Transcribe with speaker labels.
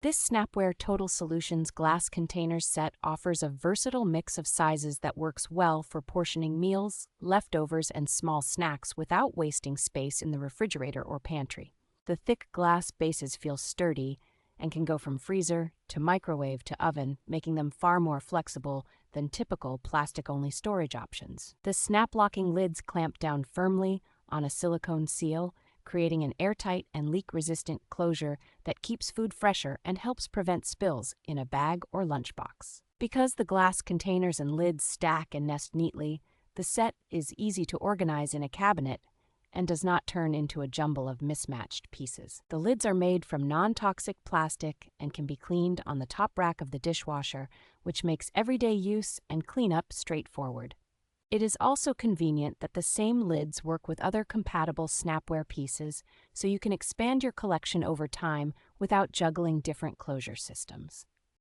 Speaker 1: This Snapware Total Solutions glass containers set offers a versatile mix of sizes that works well for portioning meals, leftovers, and small snacks without wasting space in the refrigerator or pantry. The thick glass bases feel sturdy and can go from freezer to microwave to oven, making them far more flexible than typical plastic-only storage options. The snap-locking lids clamp down firmly on a silicone seal, creating an airtight and leak-resistant closure that keeps food fresher and helps prevent spills in a bag or lunchbox. Because the glass containers and lids stack and nest neatly, the set is easy to organize in a cabinet and does not turn into a jumble of mismatched pieces. The lids are made from non-toxic plastic and can be cleaned on the top rack of the dishwasher, which makes everyday use and cleanup straightforward. It is also convenient that the same lids work with other compatible Snapware pieces, so you can expand your collection over time without juggling different closure systems.